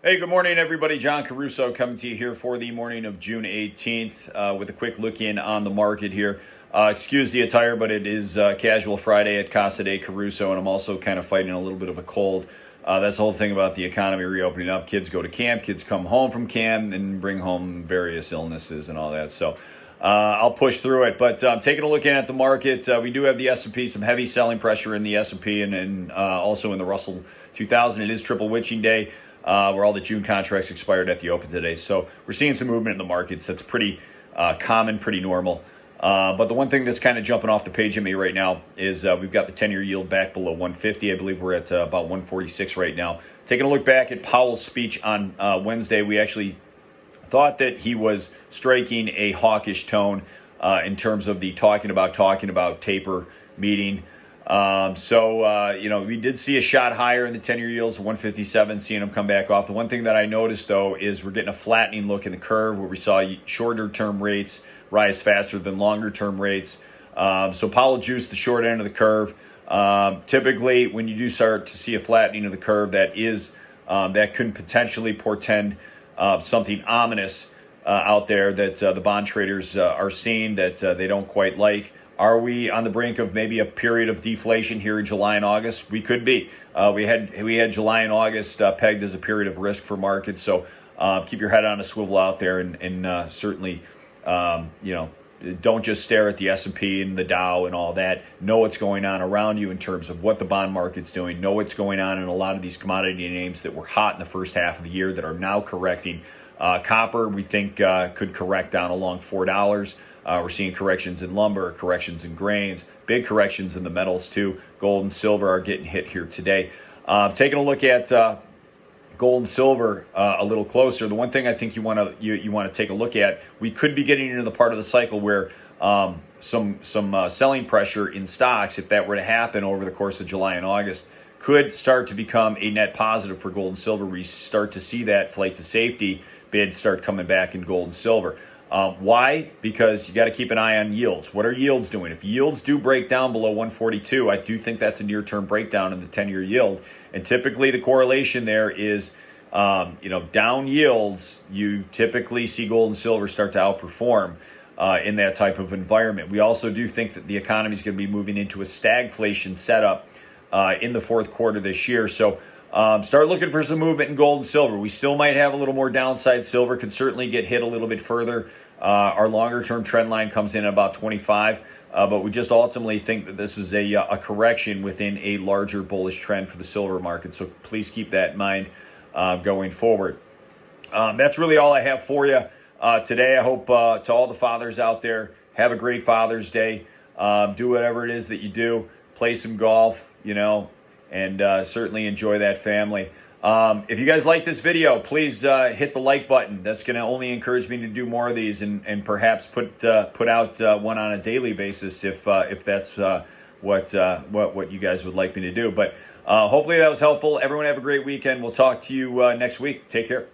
Hey, good morning, everybody. John Caruso coming to you here for the morning of June 18th with a quick look in on the market here. Excuse the attire, but it is casual Friday at Casa de Caruso, and I'm also kind of fighting a little bit of a cold. That's the whole thing about the economy reopening up. Kids go to camp, kids come home from camp and bring home various illnesses and all that. So I'll push through it. But taking a look in at the market, we do have the S&P, some heavy selling pressure in the S&P and also in the Russell 2000. It is triple witching day. Where all the June contracts expired at the open today. So we're seeing some movement in the markets. That's pretty common, pretty normal. But the one thing that's kind of jumping off the page at me right now is we've got the 10-year yield back below 150. I believe we're at about 146 right now. Taking a look back at Powell's speech on Wednesday, we actually thought that he was striking a hawkish tone in terms of the talking about taper meeting. We did see a shot higher in the 10-year yields, 157, seeing them come back off. The one thing that I noticed, though, is we're getting a flattening look in the curve where we saw shorter-term rates rise faster than longer-term rates. So Powell juiced the short end of the curve. Typically, when you do start to see a flattening of the curve, that could potentially portend something ominous out there that the bond traders are seeing that they don't quite like. Are we on the brink of maybe a period of deflation here in July and August? We could be. We had July and August pegged as a period of risk for markets. So keep your head on a swivel out there, and certainly, don't just stare at the S&P and the Dow and all that. Know what's going on around you in terms of what the bond market's doing. Know what's going on in a lot of these commodity names that were hot in the first half of the year that are now correcting. Copper, we think, could correct down along $4. We're seeing corrections in lumber, corrections in grains, big corrections in the metals too. Gold and silver are getting hit here today. Taking a look at gold and silver a little closer. The one thing I think you want to take a look at, we could be getting into the part of the cycle where some selling pressure in stocks, if that were to happen over the course of July and August, could start to become a net positive for gold and silver. We start to see that flight to safety bid start coming back in gold and silver. Why? Because you got to keep an eye on yields. What are yields doing? If yields do break down below 142, I do think that's a near-term breakdown in the 10-year yield. And typically the correlation there is, down yields, you typically see gold and silver start to outperform in that type of environment. We also do think that the economy is going to be moving into a stagflation setup in the fourth quarter this year. So start looking for some movement in gold and silver. We still might have a little more downside. Silver could certainly get hit a little bit further. Our longer-term trend line comes in at about 25, but we just ultimately think that this is a correction within a larger bullish trend for the silver market. So please keep that in mind going forward. That's really all I have for you today. I hope to all the fathers out there, have a great Father's Day. Do whatever it is that you do. Play some golf, and certainly enjoy that family. If you guys like this video, please hit the like button. That's going to only encourage me to do more of these and perhaps put out one on a daily basis if that's what you guys would like me to do. But hopefully that was helpful. Everyone have a great weekend. We'll talk to you next week. Take care.